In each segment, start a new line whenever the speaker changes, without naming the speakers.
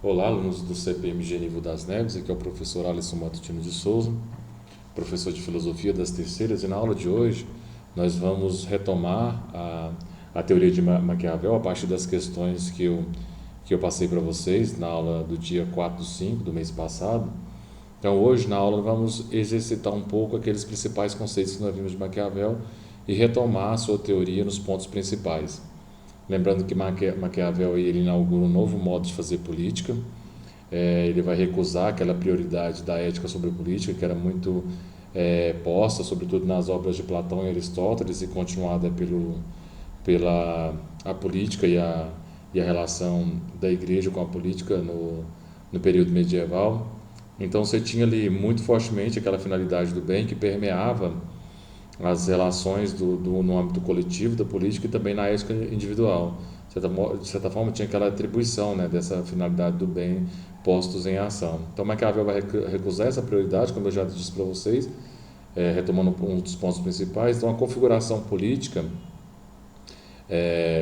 Olá, alunos do CPMG Nível das Neves, aqui é o professor Alisson Matutino de Souza, professor de Filosofia das Terceiras, e na aula de hoje nós vamos retomar a teoria de Maquiavel a partir das questões que eu passei para vocês na aula do dia 4/5 do mês passado. Então hoje na aula vamos exercitar um pouco aqueles principais conceitos que nós vimos de Maquiavel e retomar a sua teoria nos pontos principais. Lembrando que Maquiavel ele inaugura um novo modo de fazer política. Ele vai recusar aquela prioridade da ética sobre a política, que era muito posta, sobretudo nas obras de Platão e Aristóteles, e continuada pela a política e a relação da igreja com a política no período medieval. Então você tinha ali muito fortemente aquela finalidade do bem que permeava as relações no âmbito coletivo da política e também na ética individual. De certa forma, tinha aquela atribuição, né, dessa finalidade do bem postos em ação. Então, Maquiavel vai recusar essa prioridade, como eu já disse para vocês, retomando um dos pontos principais. Então, a configuração política,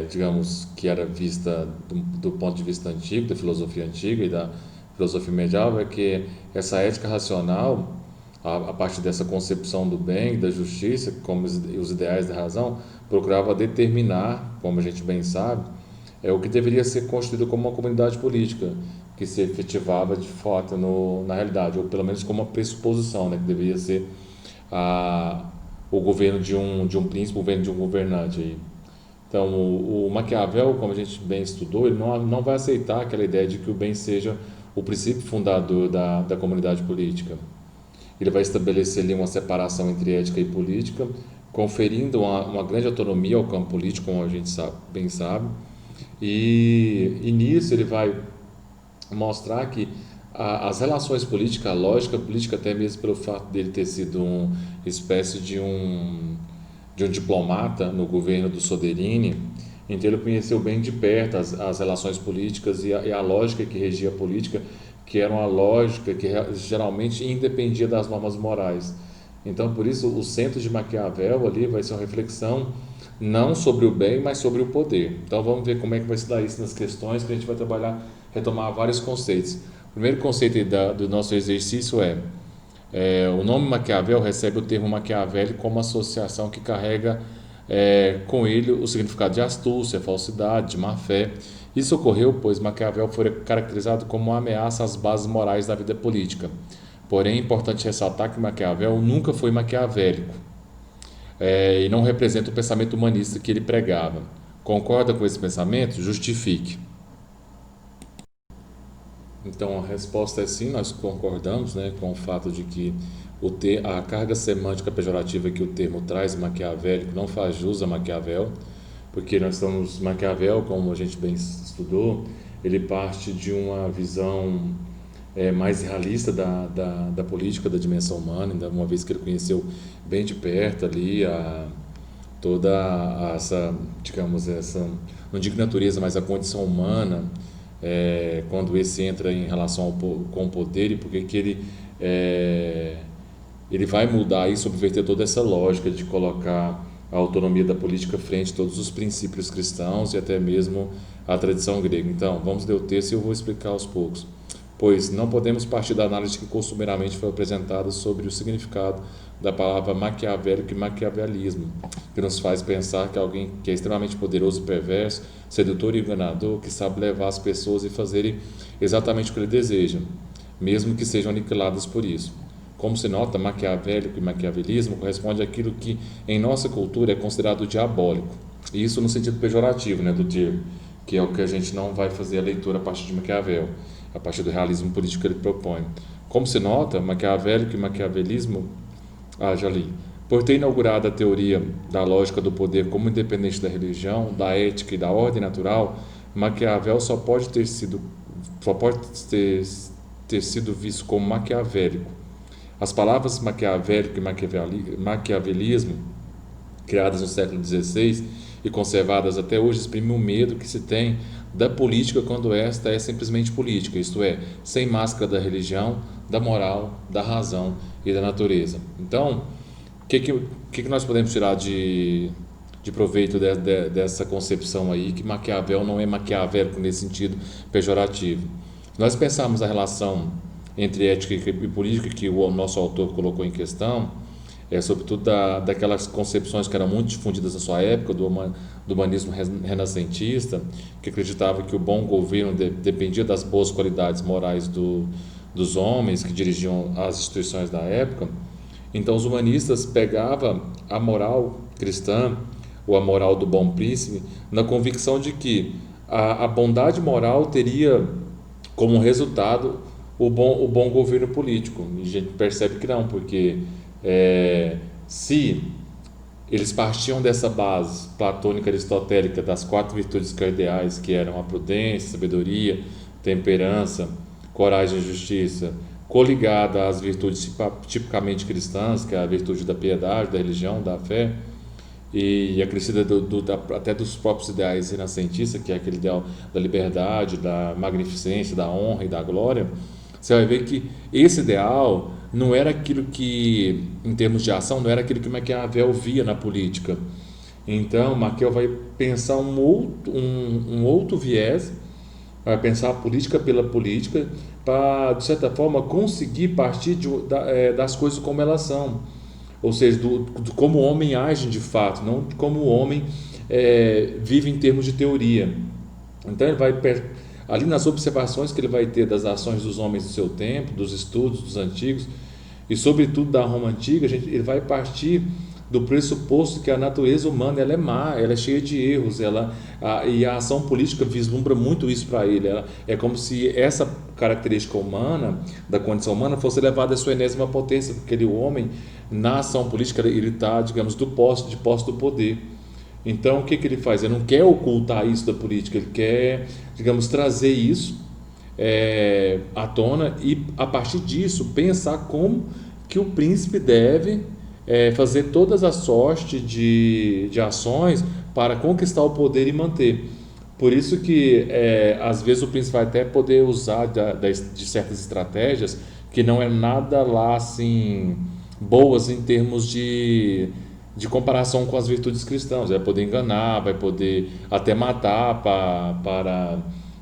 digamos, que era vista do ponto de vista antigo, da filosofia antiga e da filosofia medieval, é que essa ética racional, a partir dessa concepção do bem, da justiça, como os ideais da razão, procurava determinar, como a gente bem sabe, o que deveria ser constituído como uma comunidade política, que se efetivava de fato na realidade, ou pelo menos como uma pressuposição, né, que deveria ser a, o governo de um príncipe, o governo de um governante. Aí. Então, o Maquiavel, como a gente bem estudou, ele não vai aceitar aquela ideia de que o bem seja o princípio fundador da comunidade política. Ele vai estabelecer ali uma separação entre ética e política, conferindo uma grande autonomia ao campo político, como a gente bem sabe, e nisso ele vai mostrar que as relações políticas, a lógica política, até mesmo pelo fato dele ter sido uma espécie de um diplomata no governo do Soderini, então ele conheceu bem de perto as relações políticas e a lógica que regia a política, que era uma lógica que geralmente independia das normas morais. Então, por isso, o centro de Maquiavel ali vai ser uma reflexão não sobre o bem, mas sobre o poder. Então, vamos ver como é que vai se dar isso nas questões, que a gente vai trabalhar, retomar vários conceitos. O primeiro conceito do nosso exercício o nome Maquiavel recebe o termo maquiavélico como associação que carrega com ele o significado de astúcia, falsidade, de má-fé. Isso ocorreu pois Maquiavel foi caracterizado como uma ameaça às bases morais da vida política. Porém, é importante ressaltar que Maquiavel nunca foi maquiavélico e não representa o pensamento humanista que ele pregava. Concorda com esse pensamento? Justifique. Então, a resposta é sim, nós concordamos, né, com o fato de que a carga semântica pejorativa que o termo traz, maquiavélico, não faz jus a Maquiavel, porque nós estamos, Maquiavel, como a gente bem estudou, ele parte de uma visão mais realista da política, da dimensão humana, ainda uma vez que ele conheceu bem de perto ali toda essa, digamos, não digo natureza, mas a condição humana, quando esse entra em relação com o poder e porque que ele vai mudar e subverter toda essa lógica de colocar a autonomia da política frente a todos os princípios cristãos e até mesmo a tradição grega. Então, vamos ler o texto e eu vou explicar aos poucos. Pois não podemos partir da análise que costumeiramente foi apresentada sobre o significado da palavra maquiavélico e maquiavelismo, que nos faz pensar que alguém que é extremamente poderoso, perverso, sedutor e enganador, que sabe levar as pessoas e fazerem exatamente o que ele deseja, mesmo que sejam aniquiladas por isso. Como se nota, maquiavélico e maquiavelismo corresponde àquilo que em nossa cultura é considerado diabólico. E isso no sentido pejorativo, né, do termo, que é o que a gente não vai fazer a leitura a partir de Maquiavel, a partir do realismo político que ele propõe. Como se nota, maquiavélico e maquiavelismo, já li. Por ter inaugurado a teoria da lógica do poder como independente da religião, da ética e da ordem natural, Maquiavel só pode ter sido visto como maquiavélico. As palavras maquiavélico e maquiavelismo, criadas no século XVI e conservadas até hoje, exprimem o medo que se tem da política quando esta é simplesmente política, isto é, sem máscara da religião, da moral, da razão e da natureza. Então, o que nós podemos tirar de proveito dessa concepção aí, que Maquiavel não é maquiavélico nesse sentido pejorativo? Nós pensarmos a relação entre ética e política que o nosso autor colocou em questão, sobretudo daquelas concepções que eram muito difundidas na sua época, do humanismo renascentista, que acreditava que o bom governo dependia das boas qualidades morais dos homens que dirigiam as instituições da época. Então, os humanistas pegavam a moral cristã, ou a moral do bom príncipe, na convicção de que a bondade moral teria como resultado o bom governo político. E a gente percebe que não, porque se eles partiam dessa base platônica aristotélica das 4 virtudes cardeais, que eram a prudência, sabedoria, temperança, coragem e justiça, coligada às virtudes tipicamente cristãs, que é a virtude da piedade, da religião, da fé, e acrescida até dos próprios ideais renascentistas, que é aquele ideal da liberdade, da magnificência, da honra e da glória. Você vai ver que esse ideal não era aquilo que, em termos de ação, não era aquilo que Maquiavel via na política. Então, Maquiavel vai pensar um outro viés, vai pensar a política pela política, para, de certa forma, conseguir partir das coisas como elas são. Ou seja, do como o homem age de fato, não de como o homem vive em termos de teoria. Então, ele vai ali nas observações que ele vai ter das ações dos homens do seu tempo, dos estudos dos antigos e sobretudo da Roma antiga, ele vai partir do pressuposto que a natureza humana ela é má, ela é cheia de erros, e a ação política vislumbra muito isso para ele. É como se essa característica humana, da condição humana, fosse levada à sua enésima potência, porque o homem, na ação política, ele está, digamos, de posse do poder. Então, o que ele faz? Ele não quer ocultar isso da política, ele quer, digamos, trazer isso à tona e, a partir disso, pensar como que o príncipe deve fazer todas as sortes de ações para conquistar o poder e manter. Por isso que, às vezes, o príncipe vai até poder usar de certas estratégias que não é nada lá, assim, boas em termos de comparação com as virtudes cristãs. Vai poder enganar, vai poder até matar para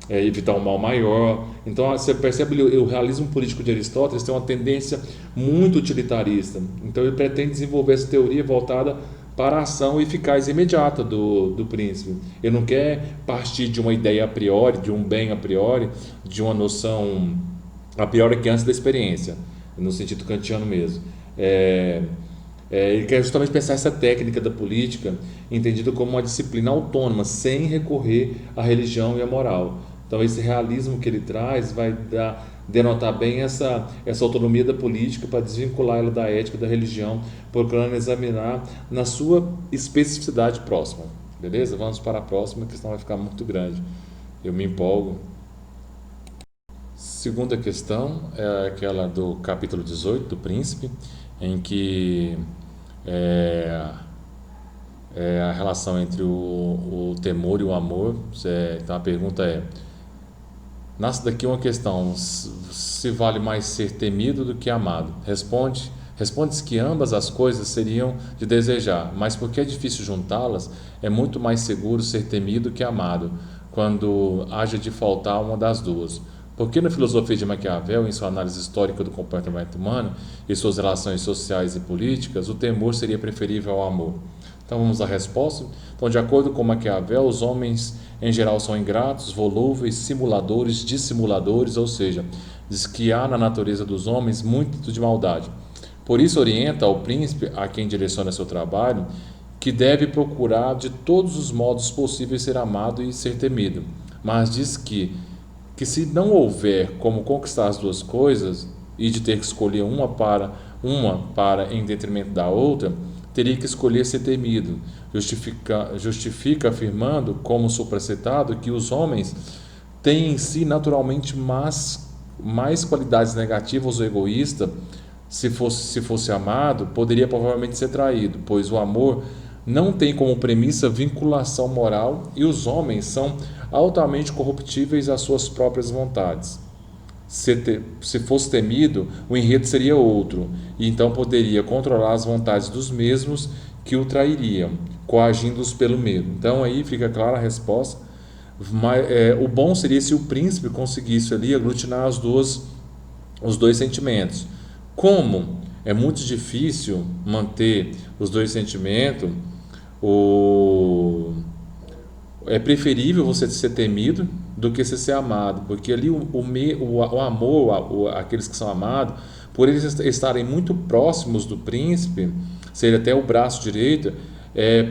evitar um mal maior. Então você percebe o realismo político de Aristóteles tem uma tendência muito utilitarista. Então ele pretende desenvolver essa teoria voltada para a ação eficaz e imediata do príncipe. Ele não quer partir de uma ideia a priori, de um bem a priori, de uma noção a priori que antes da experiência, no sentido kantiano mesmo. Ele quer justamente pensar essa técnica da política entendida como uma disciplina autônoma, sem recorrer à religião e à moral. Então, esse realismo que ele traz vai denotar bem essa autonomia da política para desvincular ela da ética, da religião, procurando examinar na sua especificidade próxima. Beleza? Vamos para a próxima, que senão vai ficar muito grande. Eu me empolgo. Segunda questão é aquela do capítulo 18 do Príncipe, em que a relação entre o temor e o amor. Então a pergunta nasce daqui uma questão: se vale mais ser temido do que amado? Responde-se que ambas as coisas seriam de desejar, mas porque é difícil juntá-las, é muito mais seguro ser temido que amado, quando haja de faltar uma das duas. Porque na filosofia de Maquiavel, em sua análise histórica do comportamento humano e suas relações sociais e políticas, o temor seria preferível ao amor. Então vamos à resposta. Então, de acordo com Maquiavel, os homens em geral são ingratos, volúveis, simuladores, dissimuladores, ou seja, diz que há na natureza dos homens muito de maldade. Por isso orienta ao príncipe, a quem direciona seu trabalho, que deve procurar de todos os modos possíveis ser amado e ser temido. Mas diz que se não houver como conquistar as duas coisas e de ter que escolher uma para em detrimento da outra, teria que escolher ser temido. Justifica afirmando, como supracitado, que os homens têm em si naturalmente mais qualidades negativas ou egoístas. Se fosse amado, poderia provavelmente ser traído, pois o amor não tem como premissa vinculação moral e os homens são altamente corruptíveis às suas próprias vontades. Se fosse temido, o enredo seria outro, e então poderia controlar as vontades dos mesmos que o trairiam, coagindo-os pelo medo. Então aí fica clara a resposta. O bom seria se o príncipe conseguisse ali aglutinar os dois sentimentos. Como é muito difícil manter os dois sentimentos, o, é preferível você ser temido do que você ser amado, porque ali o amor, aqueles que são amados, por eles estarem muito próximos do príncipe, ser até o braço direito,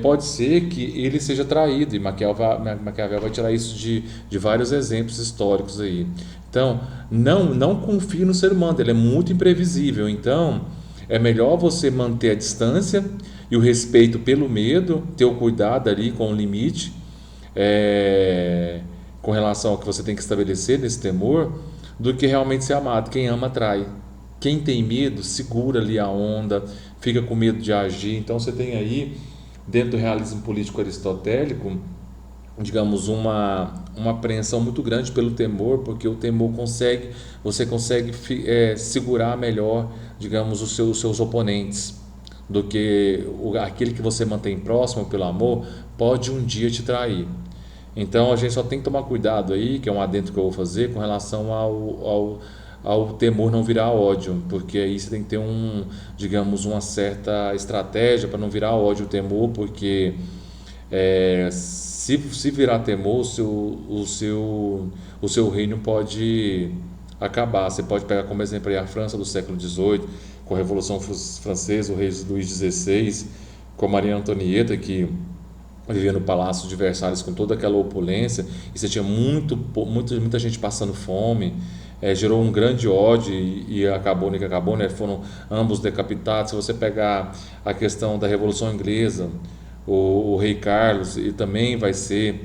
pode ser que ele seja traído, e Maquiavel vai tirar isso de vários exemplos históricos aí. Então, não confie no ser humano, ele é muito imprevisível. Então, é melhor você manter a distância e o respeito pelo medo, ter o cuidado ali com o limite, é, com relação ao que você tem que estabelecer nesse temor, do que realmente ser amado. Quem ama atrai. Quem tem medo segura ali a onda, fica com medo de agir. Então você tem aí, dentro do realismo político aristotélico, digamos, uma apreensão muito grande pelo temor, porque o temor você consegue segurar melhor, digamos, os seus oponentes, do que aquele que você mantém próximo pelo amor pode um dia te trair. Então a gente só tem que tomar cuidado aí, que é um adendo que eu vou fazer, com relação ao temor não virar ódio, porque aí você tem que ter digamos, uma certa estratégia para não virar ódio o temor, porque se virar temor, o seu reino pode acabar. Você pode pegar como exemplo aí a França do século XVIII, com a Revolução Francesa, o rei Luís XVI, com a Maria Antonieta, que vivia no Palácio de Versalhes com toda aquela opulência, e você tinha muita gente passando fome, gerou um grande ódio e acabou, que acabou, né? Foram ambos decapitados. Se você pegar a questão da Revolução Inglesa, o rei Carlos e também vai ser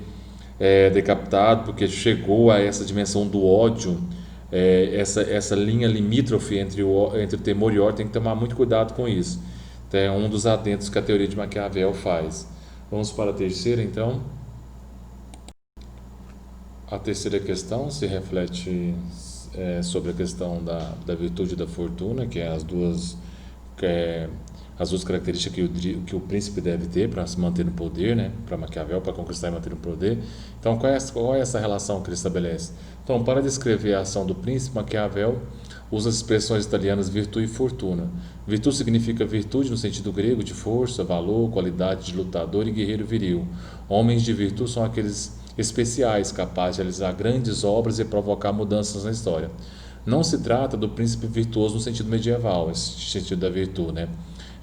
decapitado porque chegou a essa dimensão do ódio, essa linha limítrofe entre o temor e o ódio, tem que tomar muito cuidado com isso. Então, é um dos adendos que a teoria de Maquiavel faz. Vamos para a terceira, então. A terceira questão se reflete sobre a questão da virtude e da fortuna, que é que as duas características que o príncipe deve ter para se manter no poder, né? Para Maquiavel, para conquistar e manter no poder. Então, qual é essa relação que ele estabelece? Então, para descrever a ação do príncipe, Maquiavel usa as expressões italianas virtude e fortuna. Virtude significa virtude no sentido grego de força, valor, qualidade de lutador e guerreiro viril. Homens de virtude são aqueles especiais, capazes de realizar grandes obras e provocar mudanças na história. Não se trata do príncipe virtuoso no sentido medieval, esse sentido da virtude, né?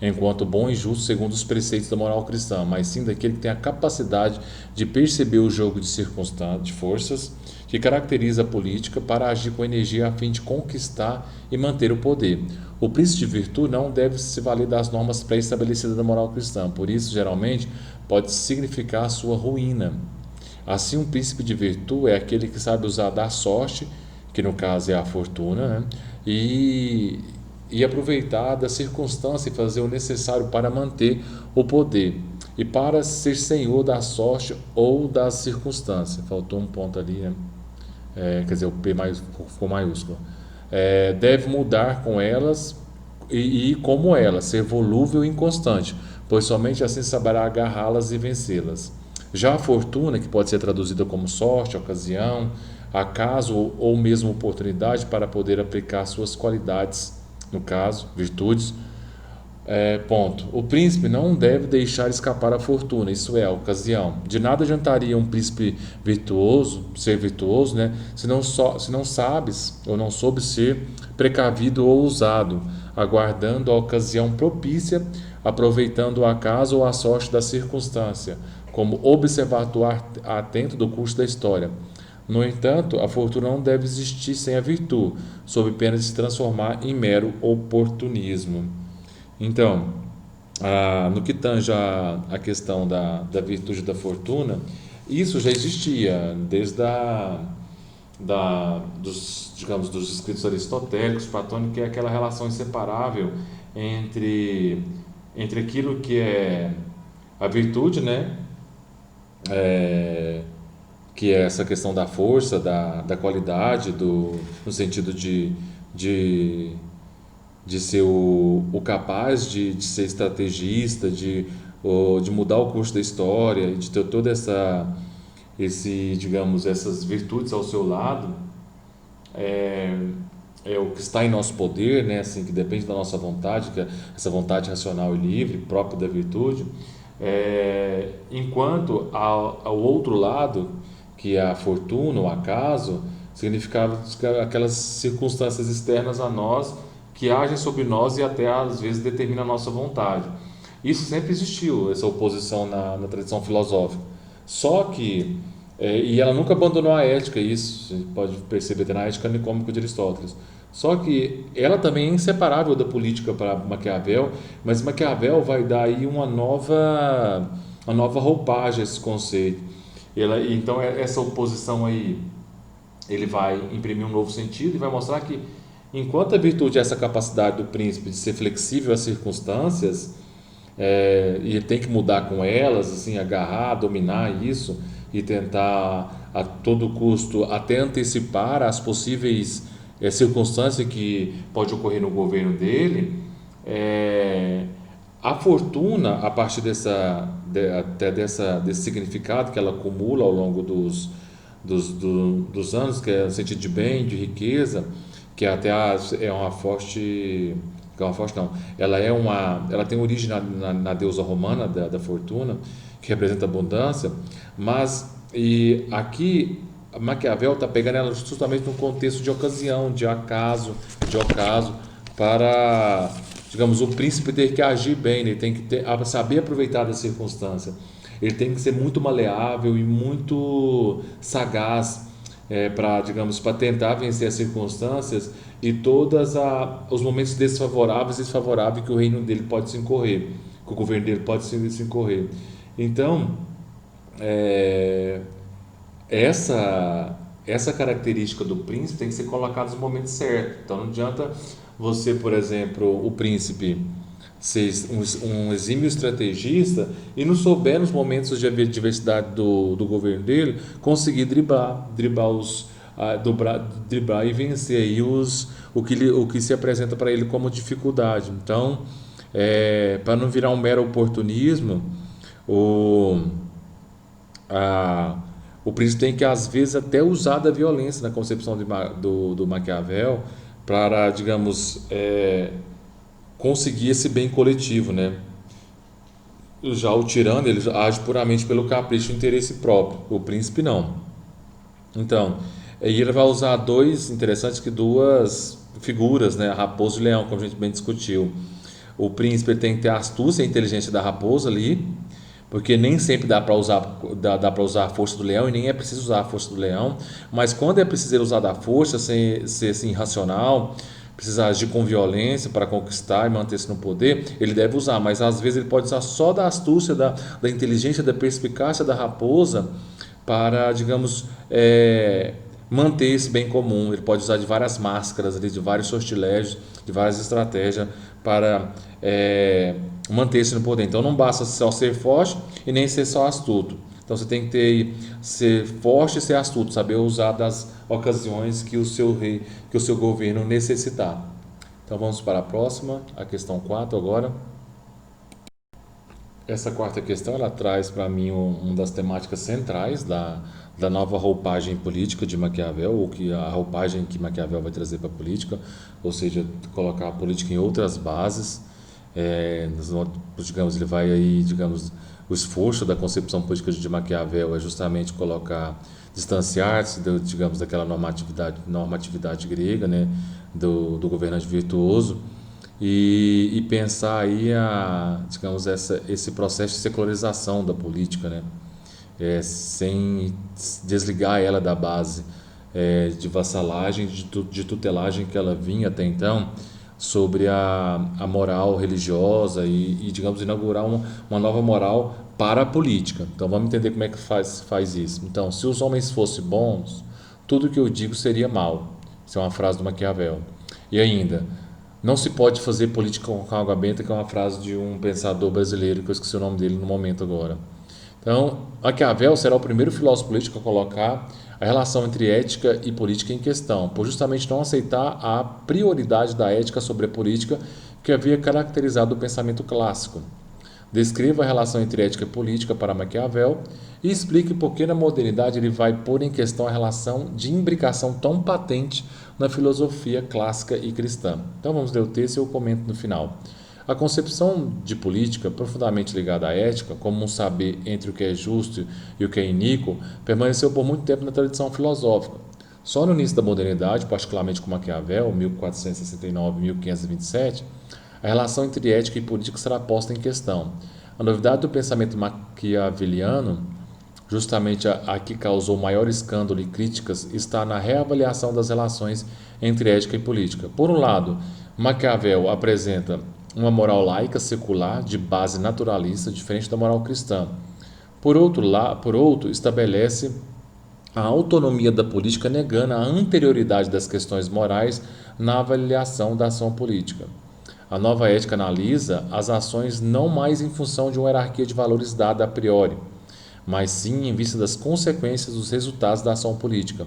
Enquanto bom e justo segundo os preceitos da moral cristã, mas sim daquele que tem a capacidade de perceber o jogo de circunstâncias, de forças, que caracteriza a política para agir com energia a fim de conquistar e manter o poder. O príncipe de virtude não deve se valer das normas pré-estabelecidas da moral cristã, por isso, geralmente, pode significar a sua ruína. Assim, um príncipe de virtude é aquele que sabe usar da sorte, que no caso é a fortuna, né? e aproveitar da circunstância e fazer o necessário para manter o poder e para ser senhor da sorte ou das circunstâncias. Faltou um ponto ali, né? Quer dizer, o P ficou maiúsculo. Deve mudar com elas e como elas, ser volúvel e inconstante, pois somente assim saberá agarrá-las e vencê-las. Já a fortuna, que pode ser traduzida como sorte, ocasião, acaso ou mesmo oportunidade para poder aplicar suas qualidades, no caso, virtudes. Ponto. O príncipe não deve deixar escapar a fortuna, isso é, a ocasião. De nada adiantaria um príncipe virtuoso, ser virtuoso, né, se não sabes ou não soube ser precavido ou ousado, aguardando a ocasião propícia, aproveitando o acaso ou a sorte da circunstância, como observador atento do curso da história. No entanto, a fortuna não deve existir sem a virtude, sob pena de se transformar em mero oportunismo. Então, no que tange a questão da virtude e da fortuna, isso já existia desde digamos, dos escritos aristotélicos, platônicos, que é aquela relação inseparável entre aquilo que é a virtude, né? Que é essa questão da força, da qualidade, no sentido de, de ser o capaz de ser estrategista, de mudar o curso da história, de ter toda digamos, essas virtudes ao seu lado, é, é o que está em nosso poder, né? Assim, que depende da nossa vontade, que é essa vontade racional e livre, própria da virtude, enquanto ao outro lado, que é a fortuna, o acaso, significava aquelas circunstâncias externas a nós que agem sobre nós e até às vezes determinam a nossa vontade. Isso sempre existiu, essa oposição na tradição filosófica. Só que, e ela nunca abandonou a ética, isso a gente pode perceber até na Ética Nicômaca de Aristóteles. Só que ela também é inseparável da política para Maquiavel, mas Maquiavel vai dar aí uma nova roupagem a esse conceito. Então, essa oposição aí, ele vai imprimir um novo sentido e vai mostrar que, enquanto a virtude é essa capacidade do príncipe de ser flexível às circunstâncias, e tem que mudar com elas, assim, agarrar, dominar isso e tentar a todo custo até antecipar as possíveis circunstâncias que pode ocorrer no governo dele. é, a fortuna, a partir desse significado que ela acumula ao longo dos anos, que é o sentido de bem, de riqueza, que até é uma forte, que é uma forte não, ela tem origem na deusa romana da fortuna, que representa a abundância, mas e aqui Maquiavel está pegando ela justamente num contexto de ocasião, de ocaso, para, digamos, o príncipe ter que agir bem, ele tem que saber aproveitar da circunstância. Ele tem que ser muito maleável e muito sagaz, para, digamos, para tentar vencer as circunstâncias e todos os momentos desfavoráveis e desfavoráveis que o reino dele pode se incorrer, que o governo dele pode se incorrer. Então, é, essa característica do príncipe tem que ser colocada no momento certo. Então não adianta você, por exemplo, o príncipe ser um exímio estrategista e não souber nos momentos de adversidade do governo dele conseguir driblar e vencer aí o que se apresenta para ele como dificuldade. Então, para não virar um mero oportunismo, o a, o príncipe tem que, às vezes, até usar da violência na concepção do Maquiavel para, digamos, conseguir esse bem coletivo, né? Já o tirano, ele age puramente pelo capricho e interesse próprio, o príncipe não. Então, aí ele vai usar duas figuras, né? A raposa e o leão, como a gente bem discutiu. O príncipe tem que ter a astúcia e a inteligência da raposa ali, porque nem sempre dá para usar a força do leão e nem é preciso usar a força do leão, mas quando é preciso usar da força, ser assim, racional, precisar agir com violência para conquistar e manter-se no poder, ele deve usar, mas às vezes ele pode usar só da astúcia, da inteligência, da perspicácia da raposa para, digamos, manter esse bem comum. Ele pode usar de várias máscaras, de vários sortilégios, de várias estratégias para manter-se no poder. Então não basta só ser forte e nem ser só astuto. Então você tem que ser forte e ser astuto, saber usar das ocasiões que o seu rei, que o seu governo necessitar. Então vamos para a próxima, a questão 4 agora. Essa quarta questão ela traz para mim uma das temáticas centrais da nova roupagem política de Maquiavel, ou que a roupagem que Maquiavel vai trazer para a política, ou seja, colocar a política em outras bases. Digamos, ele vai aí, digamos, o esforço da concepção política de Maquiavel é justamente colocar, distanciar-se, digamos, daquela normatividade grega, né, do governante virtuoso e pensar aí digamos, esse processo de secularização da política, né, sem desligar ela da base de vassalagem, de tutelagem que ela vinha até então sobre a moral religiosa digamos, inaugurar uma nova moral para a política. Então vamos entender como é que faz isso. Então, se os homens fossem bons, tudo que eu digo seria mal. Isso é uma frase do Maquiavel. E ainda, não se pode fazer política com água benta, que é uma frase de um pensador brasileiro, que eu esqueci o nome dele no momento agora. Então, Maquiavel será o primeiro filósofo político a colocar a relação entre ética e política em questão, por justamente não aceitar a prioridade da ética sobre a política que havia caracterizado o pensamento clássico. Descreva a relação entre ética e política para Maquiavel e explique por que na modernidade ele vai pôr em questão a relação de imbricação tão patente na filosofia clássica e cristã. Então vamos ler o texto e eu comento no final. A concepção de política, profundamente ligada à ética, como um saber entre o que é justo e o que é iníquo, permaneceu por muito tempo na tradição filosófica. Só no início da modernidade, particularmente com Maquiavel, 1469-1527, a relação entre ética e política será posta em questão. A novidade do pensamento maquiaveliano, justamente a que causou maior escândalo e críticas, está na reavaliação das relações entre ética e política. Por um lado, Maquiavel apresenta uma moral laica secular de base naturalista, diferente da moral cristã. Por outro, estabelece a autonomia da política, negando a anterioridade das questões morais na avaliação da ação política. A nova ética analisa as ações não mais em função de uma hierarquia de valores dada a priori, mas sim em vista das consequências dos resultados da ação política.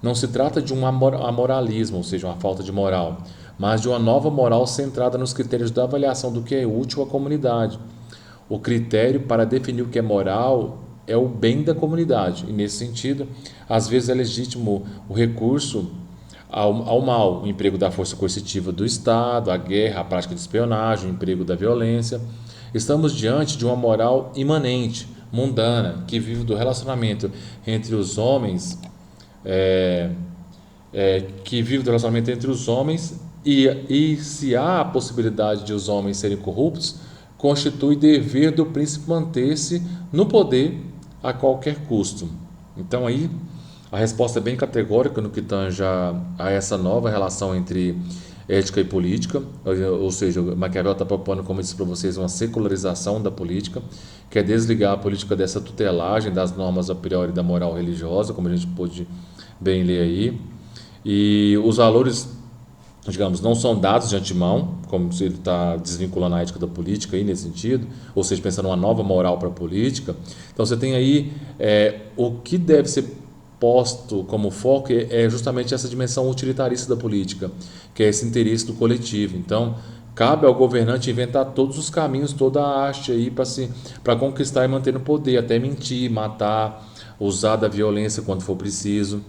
Não se trata de um amoralismo, ou seja, uma falta de moral, mas de uma nova moral centrada nos critérios da avaliação do que é útil à comunidade. O critério para definir o que é moral é o bem da comunidade, e nesse sentido, às vezes é legítimo o recurso ao mal, o emprego da força coercitiva do Estado, a guerra, a prática de espionagem, o emprego da violência. Estamos diante de uma moral imanente, mundana, que vive do relacionamento entre os homens, e se há a possibilidade de os homens serem corruptos, constitui dever do príncipe manter-se no poder a qualquer custo. Então aí a resposta é bem categórica no que tange a essa nova relação entre ética e política, ou seja, Maquiavel está propondo, como eu disse para vocês, uma secularização da política, que é desligar a política dessa tutelagem das normas a priori da moral religiosa, como a gente pôde bem ler aí, e os valores, digamos, não são dados de antemão, como se ele está desvinculando a ética da política aí nesse sentido, ou seja, pensando uma nova moral para a política. Então você tem aí o que deve ser posto como foco é justamente essa dimensão utilitarista da política, que é esse interesse do coletivo. Então, cabe ao governante inventar todos os caminhos, toda a arte aí para conquistar e manter no poder, até mentir, matar, usar da violência quando for preciso.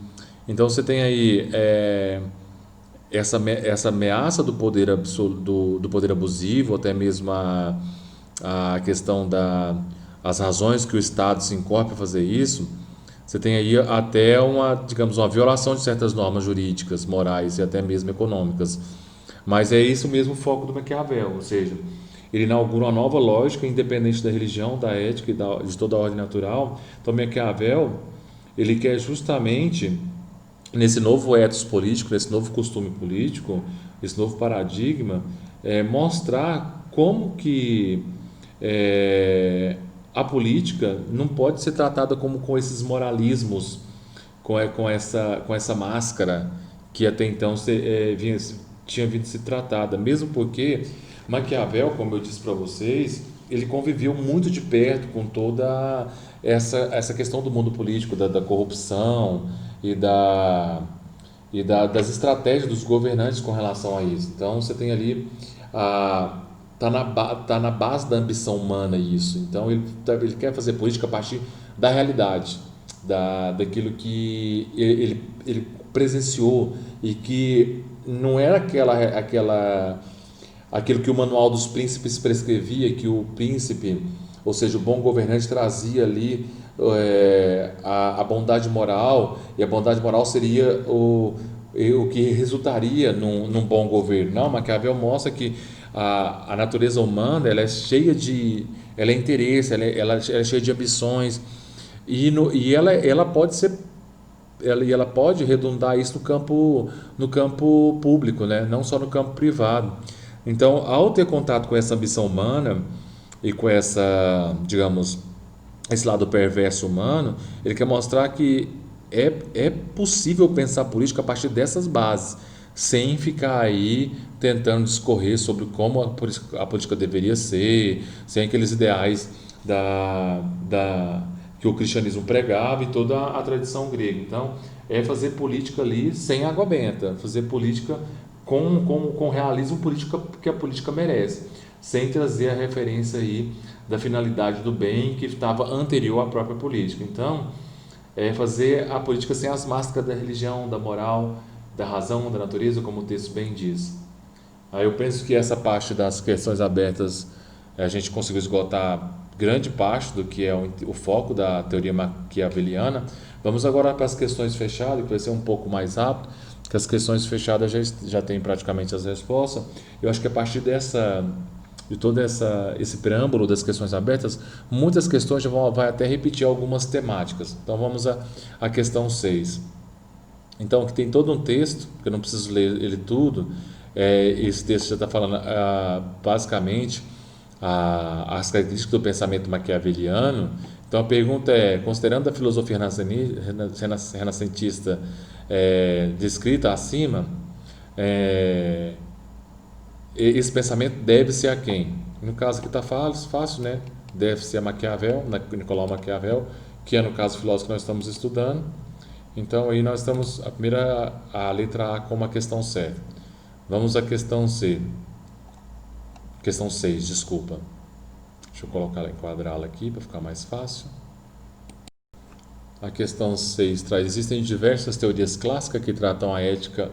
Então você tem aí essa ameaça do poder do poder abusivo, até mesmo a questão as razões que o Estado se incorpora para fazer isso. Você tem aí até digamos, uma violação de certas normas jurídicas, morais e até mesmo econômicas. Mas é isso mesmo o foco do Maquiavel, ou seja, ele inaugura uma nova lógica independente da religião, da ética e de toda a ordem natural. Então Maquiavel, ele quer justamente, nesse novo ethos político, nesse novo costume político, esse novo paradigma, mostrar como que a política não pode ser tratada como com esses moralismos, com essa máscara que até então tinha vindo se tratada, mesmo porque Maquiavel, como eu disse para vocês, ele conviveu muito de perto com toda essa questão do mundo político, da corrupção e das estratégias dos governantes com relação a isso. Então você tem ali tá na base da ambição humana isso. Então ele quer fazer política a partir da realidade, daquilo que ele presenciou e que não era aquilo que o Manual dos Príncipes prescrevia, que o príncipe, ou seja, o bom governante trazia ali a bondade moral, e a bondade moral seria o que resultaria num bom governo. Não, Maquiavel mostra que a natureza humana ela é cheia de interesse, ela é cheia de ambições, e ela pode ser ela pode redundar isso no campo público, né? Não só no campo privado. Então, ao ter contato com essa ambição humana e com digamos, esse lado perverso humano, ele quer mostrar que é possível pensar política a partir dessas bases, sem ficar aí tentando discorrer sobre como a política deveria ser, sem aqueles ideais que o cristianismo pregava e toda a tradição grega. Então, é fazer política ali sem água benta, fazer política com realismo política que a política merece, sem trazer a referência aí da finalidade do bem que estava anterior à própria política. Então, é fazer a política sem as máscaras da religião, da moral, da razão, da natureza, como o texto bem diz. Aí eu penso que essa parte das questões abertas a gente conseguiu esgotar grande parte do que é o foco da teoria maquiaveliana. Vamos agora para as questões fechadas, que vai ser um pouco mais rápido, que as questões fechadas já tem praticamente as respostas. Eu acho que a partir de todo esse preâmbulo das questões abertas, muitas questões já vai até repetir algumas temáticas. Então vamos à questão 6. Então, que tem todo um texto, que eu não preciso ler ele tudo, esse texto já está falando basicamente as características do pensamento maquiaveliano. Então, a pergunta é, considerando a filosofia renascentista descrita acima, é, esse pensamento deve-se a quem? No caso aqui está fácil, né? Deve-se a Maquiavel, Nicolau Maquiavel, que é no caso o filósofo que nós estamos estudando. Então aí nós estamos a letra A como a questão certa. Vamos à questão C. Questão 6, desculpa. Deixa eu colocar, enquadrá-la aqui para ficar mais fácil. A questão 6 traz: existem diversas teorias clássicas que tratam a ética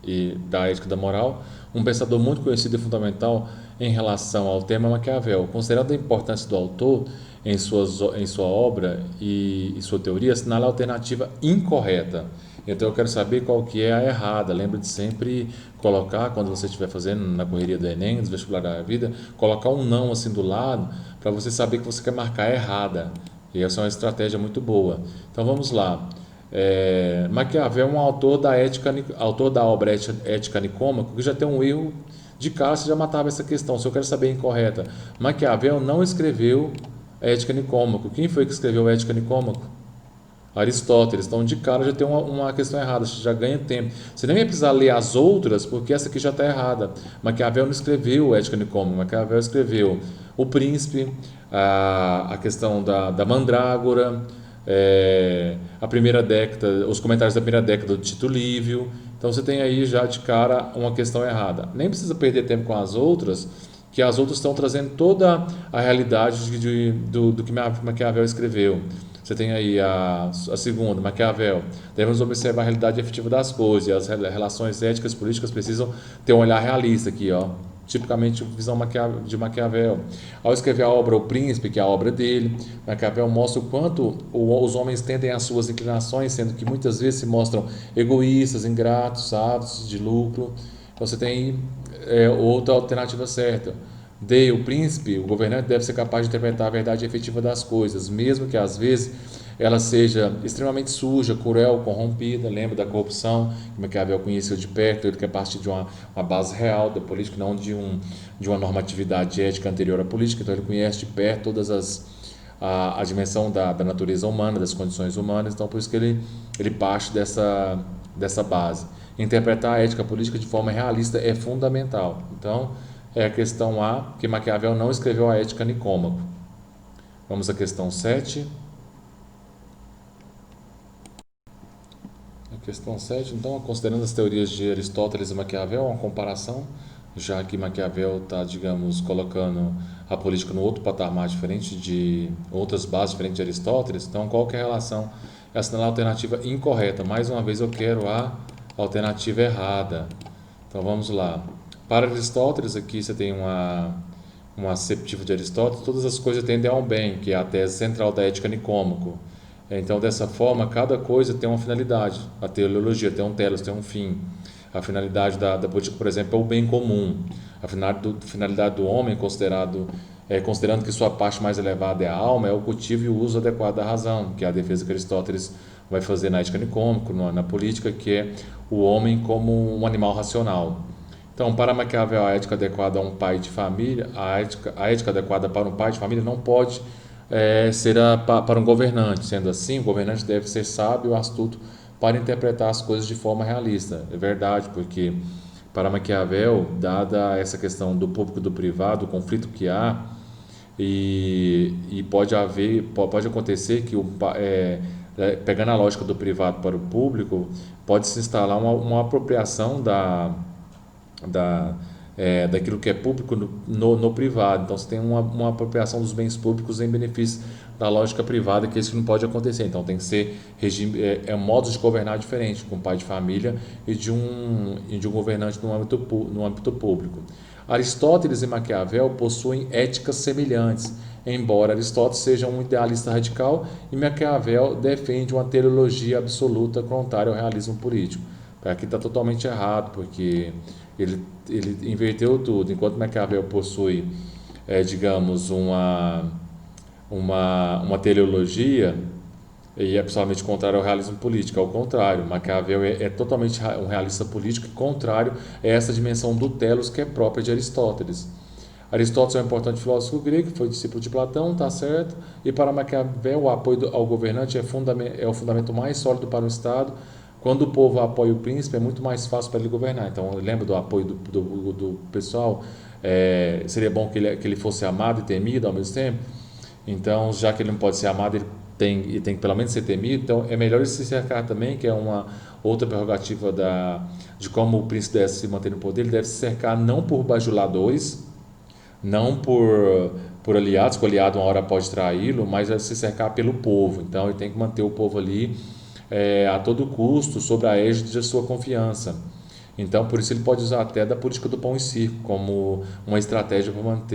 e da ética da moral. Um pensador muito conhecido e fundamental em relação ao tema é Maquiavel. Considerando a importância do autor em sua obra e sua teoria, assinala a alternativa incorreta. Então eu quero saber qual que é a errada. Lembra de sempre colocar, quando você estiver fazendo na correria do Enem, do vestibular da vida, colocar um não assim do lado, para você saber que você quer marcar a errada. E essa é uma estratégia muito boa. Então vamos lá. Maquiavel é um autor da obra Ética Nicômaco, que já tem um erro de cara, você já matava essa questão. Se eu quero saber a incorreta, Maquiavel não escreveu Ética Nicômaco. Quem foi que escreveu Ética Nicômaco? Aristóteles. Então, de cara já tem uma questão errada, você já ganha tempo. Você nem vai precisar ler as outras, porque essa aqui já está errada. Maquiavel não escreveu Ética Nicômaco. Maquiavel escreveu O Príncipe, a questão da mandrágora, a primeira década, os comentários da primeira década do Tito Livio. Então você tem aí já de cara uma questão errada. Nem precisa perder tempo com as outras, que as outras estão trazendo toda a realidade do que Maquiavel escreveu. Você tem aí a segunda, Maquiavel. Devemos observar a realidade efetiva das coisas, e as relações éticas e políticas precisam ter um olhar realista aqui, ó. Tipicamente visão de Maquiavel. Ao escrever a obra O Príncipe, que é a obra dele, Maquiavel mostra o quanto os homens tendem às suas inclinações, sendo que muitas vezes se mostram egoístas, ingratos, ávidos de lucro. Então você tem outra alternativa certa. D. O príncipe, o governante, deve ser capaz de interpretar a verdade efetiva das coisas, mesmo que às vezes ela seja extremamente suja, cruel, corrompida. Lembra da corrupção que Maquiavel conheceu de perto, ele que é partir de uma base real da política, não de uma normatividade ética anterior à política. Então ele conhece de perto todas a dimensão da natureza humana, das condições humanas. Então por isso que ele parte dessa base. Interpretar a ética política de forma realista é fundamental. Então é a questão A, que Maquiavel não escreveu a Ética Nicômaco. Vamos à questão 7. A questão 7, então, considerando as teorias de Aristóteles e Maquiavel, uma comparação, já que Maquiavel está, digamos, colocando a política no outro patamar diferente de outras bases diferentes de Aristóteles. Então, qual que é a relação? É assinalar a alternativa incorreta. Mais uma vez, eu quero a alternativa errada. Então, vamos lá. Para Aristóteles, aqui você tem uma aceptiva de Aristóteles: todas as coisas tendem ao bem, que é a tese central da Ética Nicômaco. Então, dessa forma, cada coisa tem uma finalidade. A teleologia tem um telos, tem um fim. A finalidade da política, por exemplo, é o bem comum. A finalidade do homem, considerando que sua parte mais elevada é a alma, é o cultivo e o uso adequado da razão, que é a defesa que Aristóteles vai fazer na Ética Nicômaco, na política, que é o homem como um animal racional. Então, para Maquiavel, a ética adequada a um pai de família, a ética adequada para um pai de família não pode ser para um governante. Sendo assim, o governante deve ser sábio e astuto para interpretar as coisas de forma realista. É verdade, porque para Maquiavel, dada essa questão do público e do privado, o conflito que há, e pode acontecer que pegando a lógica do privado para o público, pode se instalar uma apropriação da daquilo que é público no privado. Então você tem uma apropriação dos bens públicos em benefício da lógica privada, que isso não pode acontecer. Então tem que ser regime, modos de governar diferente, com pai de família e de um governante no âmbito público. Aristóteles e Maquiavel possuem éticas semelhantes, embora Aristóteles seja um idealista radical e Maquiavel defende uma teleologia absoluta contrária ao realismo político. Aqui está totalmente errado, porque ele inverteu tudo. Enquanto Maquiavel possui, digamos, uma teleologia, e é pessoalmente contrário ao realismo político. Ao contrário, Maquiavel é totalmente um realista político, e contrário a essa dimensão do telos que é própria de Aristóteles. Aristóteles é um importante filósofo grego, foi discípulo de Platão, está certo, e para Maquiavel o apoio ao governante é o fundamento mais sólido para o Estado. Quando o povo apoia o príncipe, é muito mais fácil para ele governar. Então, lembra do apoio do pessoal? Seria bom que ele fosse amado e temido ao mesmo tempo. Então, já que ele não pode ser amado, ele tem que pelo menos ser temido. Então, é melhor ele se cercar também, que é uma outra prerrogativa de como o príncipe deve se manter no poder. Ele deve se cercar não por bajuladores, não por aliados, que o aliado uma hora pode traí-lo, mas deve se cercar pelo povo. Então, ele tem que manter o povo ali a todo custo, sob a égide da sua confiança. Então, por isso ele pode usar até da política do pão e circo como uma estratégia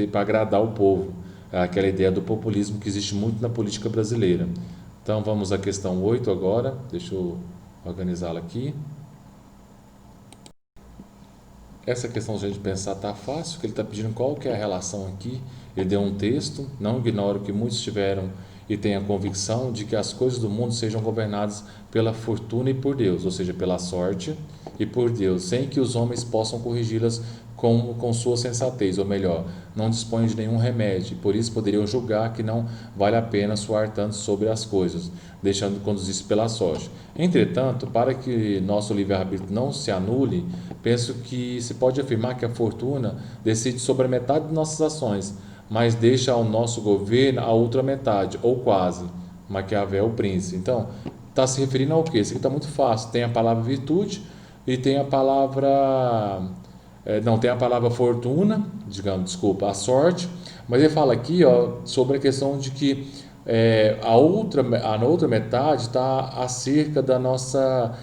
para agradar o povo. Aquela ideia do populismo que existe muito na política brasileira. Então, vamos à questão 8 agora. Deixa eu organizá-la aqui. Essa questão, se a gente pensar, está fácil, que ele está pedindo qual que é a relação aqui. Ele deu um texto, não ignoro que muitos tiveram e têm a convicção de que as coisas do mundo sejam governadas pela fortuna e por Deus, ou seja, pela sorte e por Deus, sem que os homens possam corrigi-las com sua sensatez, ou melhor, não dispõem de nenhum remédio, e por isso poderiam julgar que não vale a pena suar tanto sobre as coisas, deixando de conduzir-se pela sorte. Entretanto, para que nosso livre-arbítrio não se anule, penso que se pode afirmar que a fortuna decide sobre a metade de nossas ações, mas deixa ao nosso governo a outra metade, ou quase. Maquiavel, o príncipe. Então, está se referindo ao quê? Isso aqui está muito fácil. Tem a palavra virtude e tem a palavra... não, tem a palavra fortuna, digamos, desculpa, a sorte, mas ele fala aqui, ó, sobre a questão de que a outra metade está acerca da nossa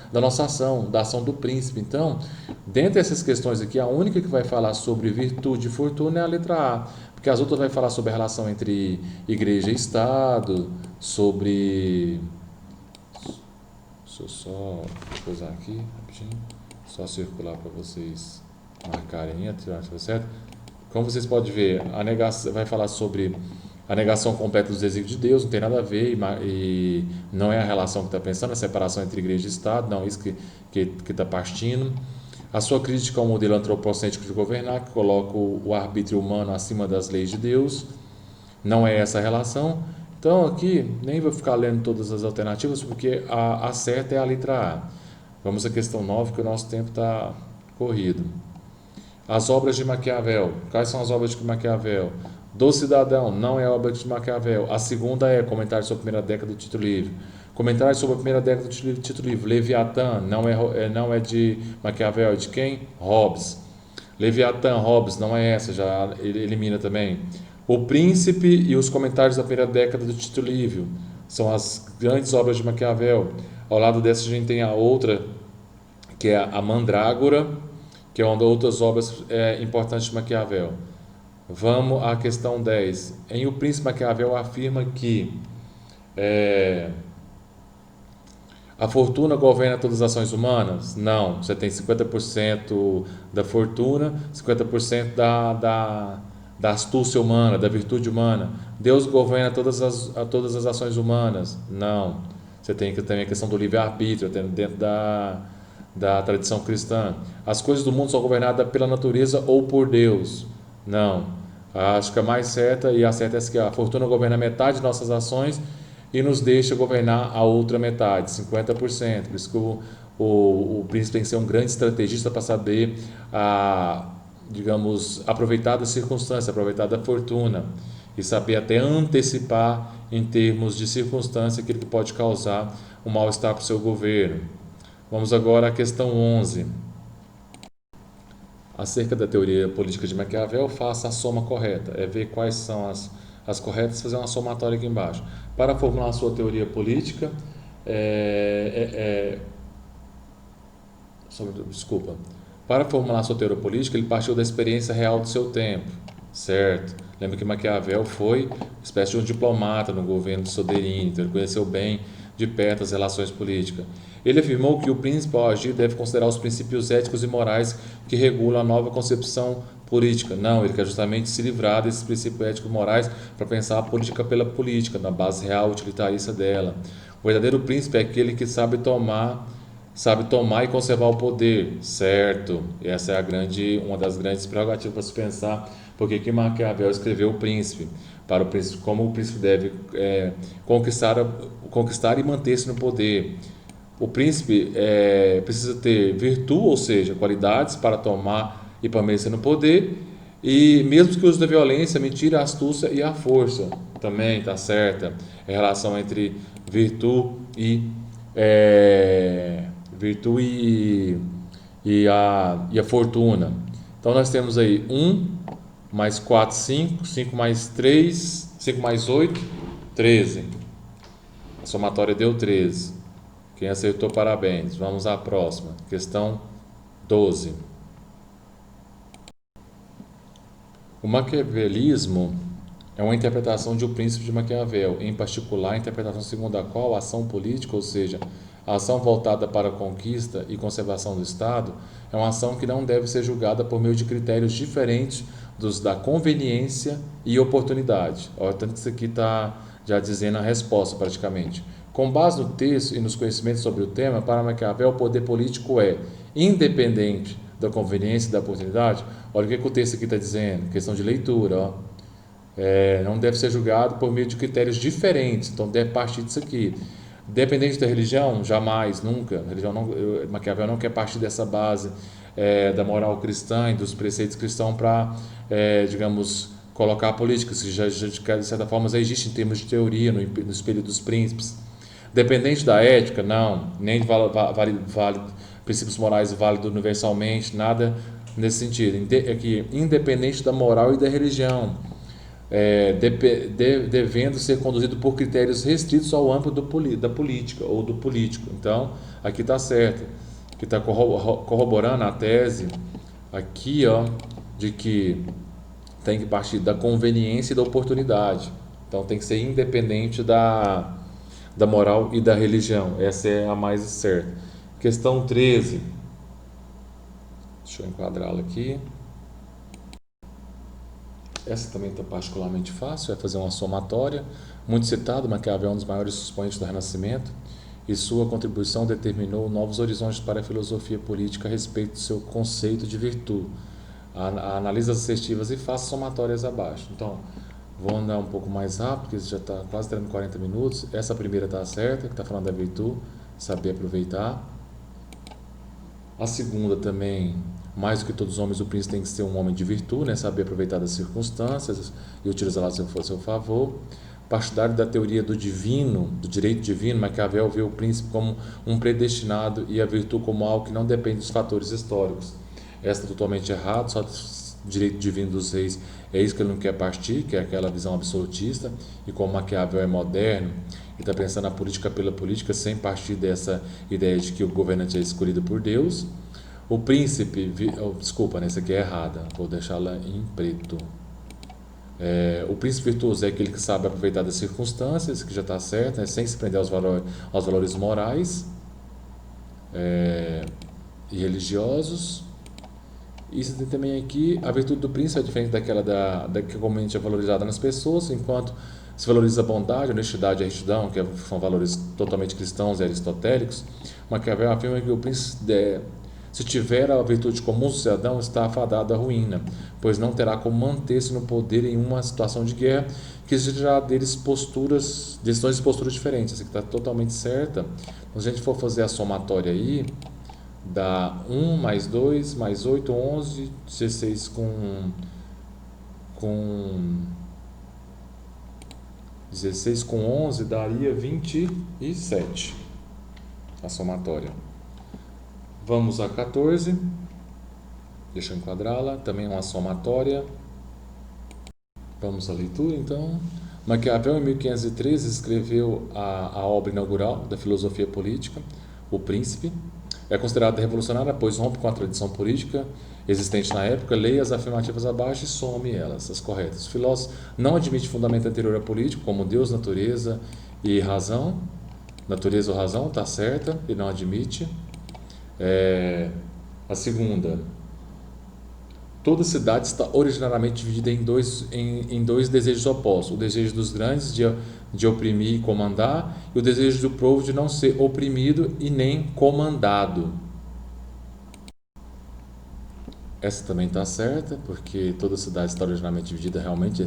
ação, da ação do príncipe. Então, dentre essas questões aqui, a única que vai falar sobre virtude e fortuna é a letra A, porque as outras vai falar sobre a relação entre igreja e Estado, sobre... Deixa eu só coisar aqui, rapidinho, só circular para vocês marcarem, certo? Como vocês podem ver, a negação vai falar sobre a negação completa dos desígnios de Deus, não tem nada a ver e não é a relação que está pensando, a separação entre igreja e Estado, não, isso que está partindo. A sua crítica ao modelo antropocêntrico de governar, que coloca o arbítrio humano acima das leis de Deus, não é essa a relação. Então aqui nem vou ficar lendo todas as alternativas, porque a certa é a letra A. Vamos à questão 9, que o nosso tempo está corrido. As obras de Maquiavel. Quais são as obras de Maquiavel? Do Cidadão, não é obra de Maquiavel. A segunda é Comentário sobre a Primeira Década do Tito Livre. Comentário sobre a Primeira Década do Tito Livre. Leviatã, não é de Maquiavel, é de quem? Hobbes. Leviatã, Hobbes, não é essa, já elimina também. O Príncipe e os Comentários da Primeira Década do Tito Livre. São as grandes obras de Maquiavel. Ao lado dessa a gente tem a outra, que é a Mandrágora, que é uma das outras obras importantes de Maquiavel. Vamos à questão 10. Em O Príncipe, Maquiavel afirma que a fortuna governa todas as ações humanas? Não. Você tem 50% da fortuna, 50% da astúcia humana, da virtude humana. Deus governa todas as ações humanas? Não. Você tem também a questão do livre-arbítrio, dentro da tradição cristã. As coisas do mundo são governadas pela natureza ou por Deus? Não. Acho que a mais certa, e a certa é essa, que a fortuna governa metade de nossas ações e nos deixa governar a outra metade, 50%. Por isso que o príncipe tem que ser um grande estrategista para saber, digamos, aproveitar da circunstância, aproveitar da fortuna e saber até antecipar em termos de circunstância aquilo que pode causar um mal-estar para o seu governo. Vamos agora à questão 11. acerca da teoria política de Maquiavel, faça a soma correta. É ver quais são as corretas, fazer uma somatória aqui embaixo. Para formular a sua teoria política, desculpa. Para formular sua teoria política, ele partiu da experiência real do seu tempo, certo? Lembra que Maquiavel foi uma espécie de um diplomata no governo de Soderini, então ele conheceu bem de perto as relações políticas. Ele afirmou que o príncipe, ao agir, deve considerar os princípios éticos e morais que regulam a nova concepção política. Não, ele quer justamente se livrar desses princípios éticos e morais para pensar a política pela política, na base real utilitarista dela. O verdadeiro príncipe é aquele que sabe tomar e conservar o poder, certo? Essa é uma das grandes prerrogativas para se pensar, porque que Maquiavel escreveu o príncipe, para o príncipe, como o príncipe deve conquistar e manter-se no poder. O príncipe precisa ter virtude, ou seja, qualidades para tomar e permanecer no poder, e mesmo que use da violência, mentira, a astúcia e a força, também está certa. É a relação entre virtude e é, virtude e a fortuna. Então nós temos aí 1 mais 4, 5, 5 mais 3, 5 mais 8, 13. A somatória deu 13. Quem acertou, parabéns. Vamos à próxima. Questão 12. O maquiavelismo é uma interpretação de O Príncipe de Maquiavel, em particular a interpretação segundo a qual a ação política, ou seja, a ação voltada para a conquista e conservação do Estado, é uma ação que não deve ser julgada por meio de critérios diferentes dos da conveniência e oportunidade. Olha, tanto que isso aqui está já dizendo a resposta praticamente. Com base no texto e nos conhecimentos sobre o tema, para Maquiavel, o poder político é independente da conveniência e da oportunidade. Olha o que o texto aqui está dizendo, questão de leitura, ó. Não deve ser julgado por meio de critérios diferentes, então deve partir disso aqui. Dependente da religião, jamais, nunca. Maquiavel não quer partir dessa base da moral cristã e dos preceitos cristãos para, digamos, colocar a política, que já, de certa forma já existe em termos de teoria no Espelho dos Príncipes. Dependente da ética, não, nem de princípios morais válidos universalmente, nada nesse sentido. Aqui, independente da moral e da religião, devendo ser conduzido por critérios restritos ao âmbito da política ou do político. Então, aqui está certo, que está corroborando a tese aqui, ó, de que tem que partir da conveniência e da oportunidade. Então, tem que ser independente da moral e da religião. Essa é a mais certa. Questão 13. Deixa eu enquadrá-la aqui. Essa também está particularmente fácil, é fazer uma somatória. Muito citado, Maquiavel é um dos maiores expoentes do Renascimento, e sua contribuição determinou novos horizontes para a filosofia política a respeito do seu conceito de virtude. Analisa as assertivas e faça somatórias abaixo. Então, vou andar um pouco mais rápido, porque já está quase tendo 40 minutos. Essa primeira está certa, que está falando da virtude, saber aproveitar. A segunda também, mais do que todos os homens, o príncipe tem que ser um homem de virtude, né? Saber aproveitar das circunstâncias e utilizá-las a seu favor. Partidário da teoria do divino, do direito divino, Maquiavel vê o príncipe como um predestinado e a virtude como algo que não depende dos fatores históricos. Essa é totalmente errado, só o direito divino dos reis é isso que ele não quer partir, que é aquela visão absolutista, e como Maquiavel é moderno e está pensando na política pela política sem partir dessa ideia de que o governante é escolhido por Deus. O príncipe, desculpa, essa aqui é errada, vou deixá-la em preto. O príncipe virtuoso é aquele que sabe aproveitar das circunstâncias, que já está certo, né, sem se prender aos valores morais e religiosos. E você tem também aqui a virtude do príncipe é diferente daquela que comumente é valorizada nas pessoas, enquanto se valoriza a bondade, a honestidade e a retidão, que são valores totalmente cristãos e aristotélicos. Maquiavel afirma que o príncipe, se tiver a virtude comum do cidadão, está afadado à ruína, pois não terá como manter-se no poder em uma situação de guerra que exigirá deles decisões e posturas diferentes. Essa aqui está totalmente certa. Então, se a gente for fazer a somatória aí, dá 1 mais 2 mais 8, 11, 16 16 com 11 daria 27 a somatória. Vamos a 14. Deixa eu enquadrá-la. Também é uma somatória. Vamos à leitura, então. Maquiavel, em 1513, escreveu a obra inaugural da filosofia política, O Príncipe. É considerada revolucionária, pois rompe com a tradição política existente na época, leia as afirmativas abaixo e some elas, as corretas. O filósofo não admite fundamento anterior a político, como Deus, natureza e razão. Natureza ou razão, está certa, ele não admite. A segunda, toda cidade está originariamente dividida em dois desejos opostos: o desejo dos grandes de oprimir e comandar, e o desejo do povo de não ser oprimido e nem comandado. Essa também está certa, porque toda cidade está originalmente dividida realmente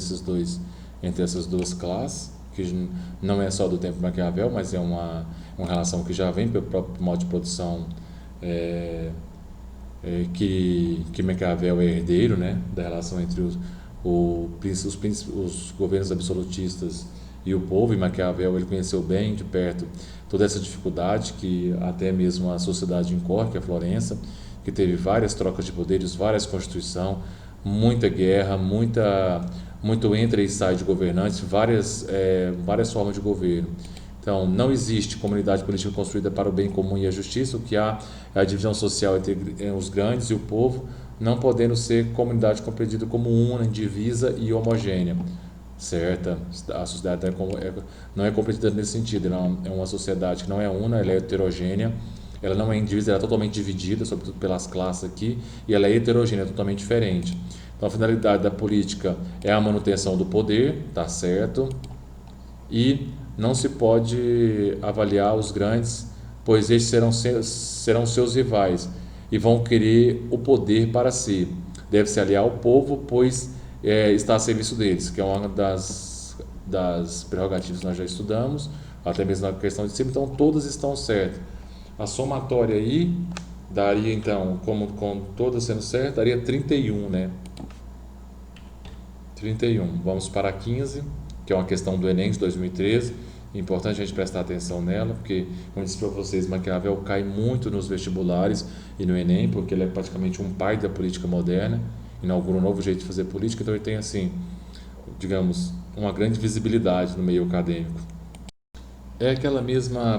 entre essas duas classes, que não é só do tempo de Maquiavel, mas é uma relação que já vem pelo próprio modo de produção que Maquiavel é herdeiro, né, da relação entre os governos absolutistas e o povo. E Maquiavel ele conheceu bem de perto toda essa dificuldade que até mesmo a sociedade incorre, que é a Florença, que teve várias trocas de poderes, várias constituições, muita guerra, muito entra e sai de governantes, várias formas de governo. Então, não existe comunidade política construída para o bem comum e a justiça. O que há é a divisão social entre os grandes e o povo, não podendo ser comunidade compreendida como una, indivisa e homogênea. Certa, a sociedade não é compreendida nesse sentido. Ela é uma sociedade que não é una, ela é heterogênea. Ela não é indivisa, ela é totalmente dividida, sobretudo pelas classes aqui, e ela é heterogênea, totalmente diferente. Então, a finalidade da política é a manutenção do poder, tá certo? E não se pode avaliar os grandes, pois estes serão seus rivais e vão querer o poder para si. Deve-se aliar ao povo, pois está a serviço deles, que é uma das prerrogativas que nós já estudamos, até mesmo na questão de cima. Então, todas estão certas. A somatória aí daria, então, como com todas sendo certas, daria 31, né? 31. Vamos para 15, que é uma questão do Enem de 2013. É importante a gente prestar atenção nela, porque, como eu disse para vocês, Maquiavel cai muito nos vestibulares e no Enem, porque ele é praticamente um pai da política moderna, inaugura um novo jeito de fazer política, então ele tem, assim, digamos, uma grande visibilidade no meio acadêmico. É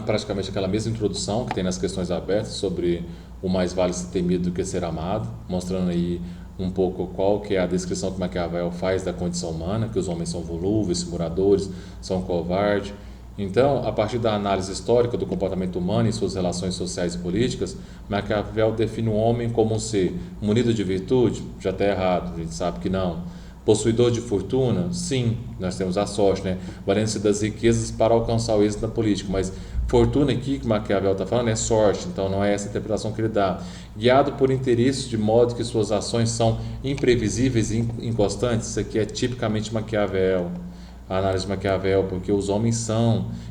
praticamente aquela mesma introdução que tem nas questões abertas sobre o mais vale ser temido do que ser amado, mostrando aí um pouco qual que é a descrição que Maquiavel faz da condição humana, que os homens são volúveis, simuladores, são covardes. Então, a partir da análise histórica do comportamento humano e suas relações sociais e políticas, Maquiavel define o homem como um ser munido de virtude. Já está errado, a gente sabe que não. Possuidor de fortuna? Sim, nós temos a sorte, né? Valendo-se das riquezas para alcançar o êxito na política, mas fortuna aqui, que Maquiavel está falando, é sorte, então não é essa a interpretação que ele dá. Guiado por interesses, de modo que suas ações são imprevisíveis e inconstantes, isso aqui é tipicamente Maquiavel, a análise de Maquiavel, porque os homens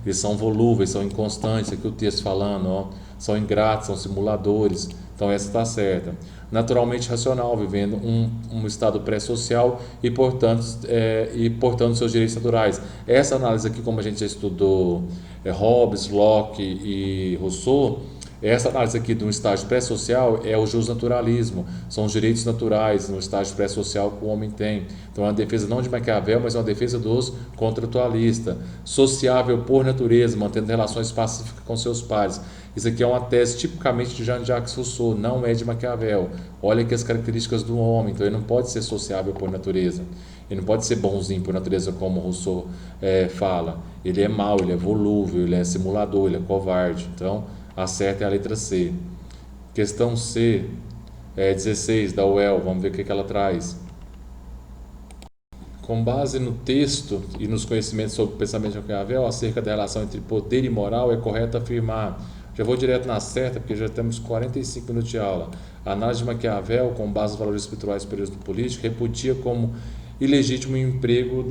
eles são volúveis, são inconstantes, aqui o texto falando, ó, são ingratos, são simuladores, então essa está certa. Naturalmente racional, vivendo um estado pré-social e portando seus direitos naturais. Essa análise aqui, como a gente já estudou Hobbes, Locke e Rousseau, essa análise aqui de um estágio pré-social é o justnaturalismo, são os direitos naturais no estágio pré-social que o homem tem. Então é uma defesa não de Maquiavel, mas é uma defesa dos contratualistas. Sociável por natureza, mantendo relações pacíficas com seus pares. Isso aqui é uma tese tipicamente de Jean-Jacques Rousseau, não é de Maquiavel. Olha aqui as características do homem, então ele não pode ser sociável por natureza. Ele não pode ser bonzinho por natureza, como Rousseau fala. Ele é mau, ele é volúvel, ele é simulador, ele é covarde. Então, a certa é a letra C. Questão C, 16, da UEL, vamos ver o que ela traz. Com base no texto e nos conhecimentos sobre o pensamento de Maquiavel acerca da relação entre poder e moral, é correto afirmar. Já vou direto na certa, porque já temos 45 minutos de aula. A análise de Maquiavel, com base nos valores espirituais superiores do político, repudia como ilegítimo o emprego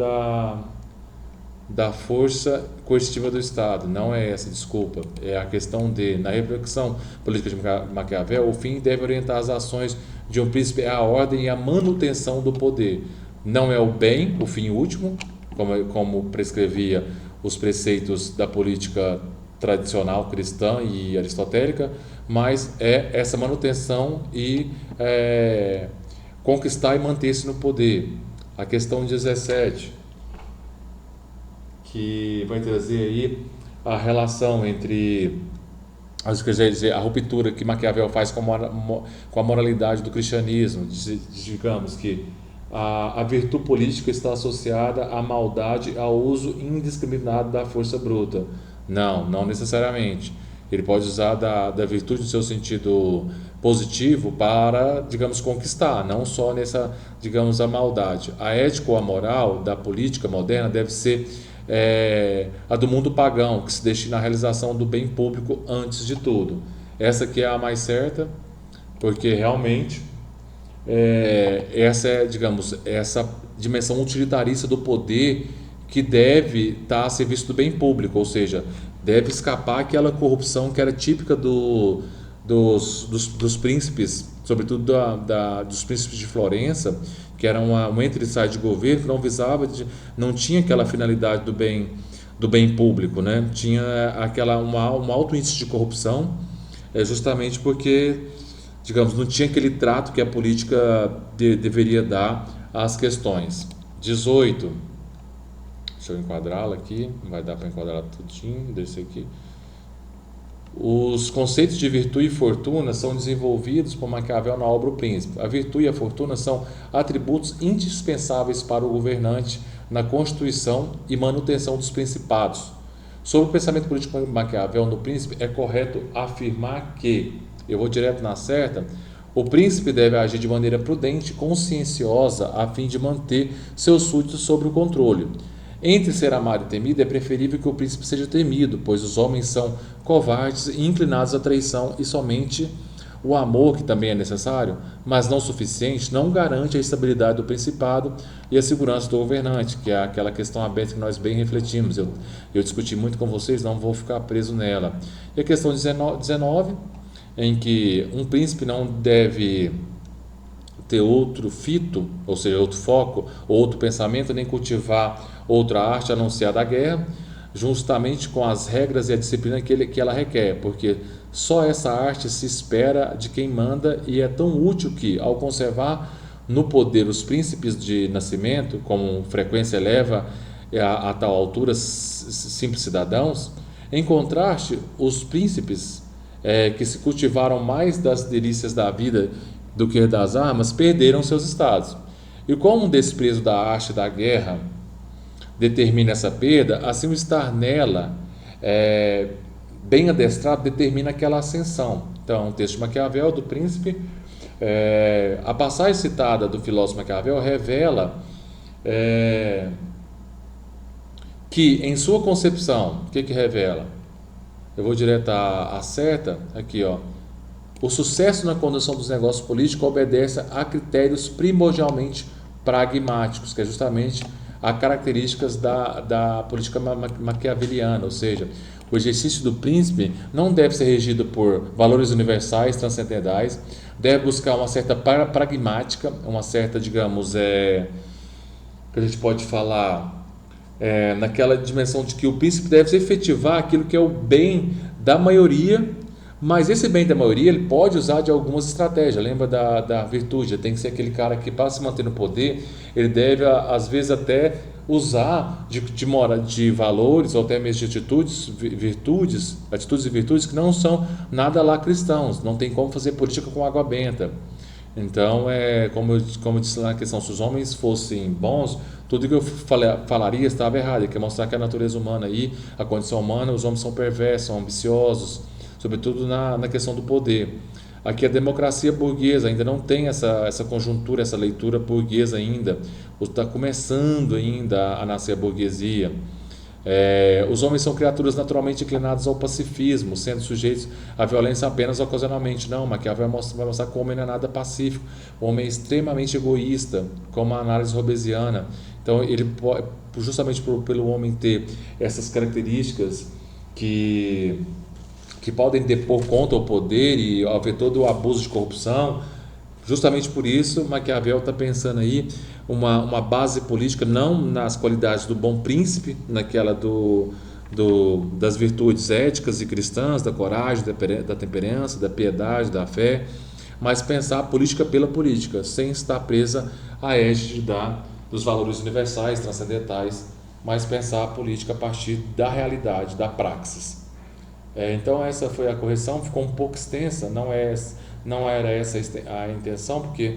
da força coercitiva do Estado. Não é essa, desculpa. É a questão na reflexão política de Maquiavel, o fim deve orientar as ações de um príncipe à ordem e à manutenção do poder. Não é o bem, o fim último, como prescrevia os preceitos da política tradicional cristã e aristotélica, mas é essa manutenção e conquistar e manter-se no poder. A questão 17, que vai trazer aí a relação entre, acho que quer dizer, a ruptura que Maquiavel faz com a moralidade do cristianismo. Digamos que a virtude política está associada à maldade, ao uso indiscriminado da força bruta. Não, não necessariamente. Ele pode usar da virtude no seu sentido positivo para, digamos, conquistar, não só nessa, digamos, a maldade. A ética ou a moral da política moderna deve ser a do mundo pagão, que se destina à realização do bem público antes de tudo. Essa que é a mais certa, porque realmente essa é, digamos, essa dimensão utilitarista do poder que deve estar a serviço do bem público, ou seja, deve escapar aquela corrupção que era típica dos príncipes, sobretudo dos príncipes de Florença, que era um entra e sai de governo que não visava, não tinha aquela finalidade do bem público, né? Tinha um alto índice de corrupção, justamente porque, digamos, não tinha aquele trato que a política deveria dar às questões. 18. Deixa eu enquadrá-la aqui, não vai dar para enquadrar tudinho, desse aqui. Os conceitos de virtude e fortuna são desenvolvidos por Maquiavel na obra O Príncipe. A virtude e a fortuna são atributos indispensáveis para o governante na constituição e manutenção dos principados. Sobre o pensamento político de Maquiavel no Príncipe, é correto afirmar que, eu vou direto na certa, o príncipe deve agir de maneira prudente e conscienciosa a fim de manter seus súditos sob o controle. Entre ser amado e temido, é preferível que o príncipe seja temido, pois os homens são covardes e inclinados à traição, e somente o amor, que também é necessário, mas não suficiente, não garante a estabilidade do principado e a segurança do governante, que é aquela questão aberta que nós bem refletimos. Eu discuti muito com vocês, não vou ficar preso nela. E a questão 19, em que um príncipe não deve ter outro fito, ou seja, outro foco, outro pensamento, nem cultivar outra arte a não ser a da guerra, justamente com as regras e a disciplina que ela requer, porque só essa arte se espera de quem manda e é tão útil que, ao conservar no poder os príncipes de nascimento, com frequência eleva a tal altura simples cidadãos, em contraste, os príncipes que se cultivaram mais das delícias da vida do que das armas, perderam seus estados. E como o desprezo da arte da guerra determina essa perda, assim o estar nela bem adestrado determina aquela ascensão. Então, o texto de Maquiavel, do Príncipe, a passagem citada do filósofo Maquiavel revela que, em sua concepção, o que revela? Eu vou direto à certa, aqui, ó. O sucesso na condução dos negócios políticos obedece a critérios primordialmente pragmáticos, que é justamente as características da política maquiaveliana, ou seja, o exercício do príncipe não deve ser regido por valores universais, transcendentais, deve buscar uma certa pragmática, uma certa, digamos, que a gente pode falar, naquela dimensão de que o príncipe deve efetivar aquilo que é o bem da maioria. Mas esse bem da maioria ele pode usar de algumas estratégias. Lembra da virtude? Tem que ser aquele cara que, para se manter no poder, ele deve, às vezes, até usar de valores ou até mesmo de atitudes e virtudes que não são nada lá cristãos. Não tem como fazer política com água benta. Então, como eu disse lá na questão, se os homens fossem bons, tudo que eu falaria estava errado. Ele quer mostrar que a natureza humana aí, a condição humana, os homens são perversos, são ambiciosos, sobretudo na questão do poder. Aqui a democracia burguesa ainda não tem essa conjuntura, essa leitura burguesa ainda. Está começando ainda a nascer a burguesia. Os homens são criaturas naturalmente inclinadas ao pacifismo, sendo sujeitos à violência apenas ocasionalmente. Não, Maquiavel vai mostrar que o homem não é nada pacífico. O homem é extremamente egoísta, como a análise hobbesiana. Então, ele justamente pelo homem ter essas características que podem depor contra o poder e haver todo o abuso de corrupção, justamente por isso Maquiavel está pensando aí uma base política não nas qualidades do bom príncipe, naquela das virtudes éticas e cristãs, da coragem, da temperança, da piedade, da fé, mas pensar a política pela política, sem estar presa à égide dos valores universais, transcendentais, mas pensar a política a partir da realidade, da praxis. Então essa foi a correção, ficou um pouco extensa, não era essa a intenção, porque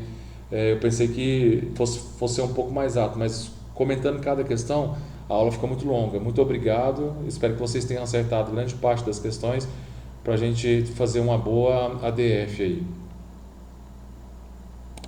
eu pensei que fosse ser um pouco mais rápido, mas comentando cada questão, a aula ficou muito longa. Muito obrigado, espero que vocês tenham acertado grande parte das questões para a gente fazer uma boa ADF aí.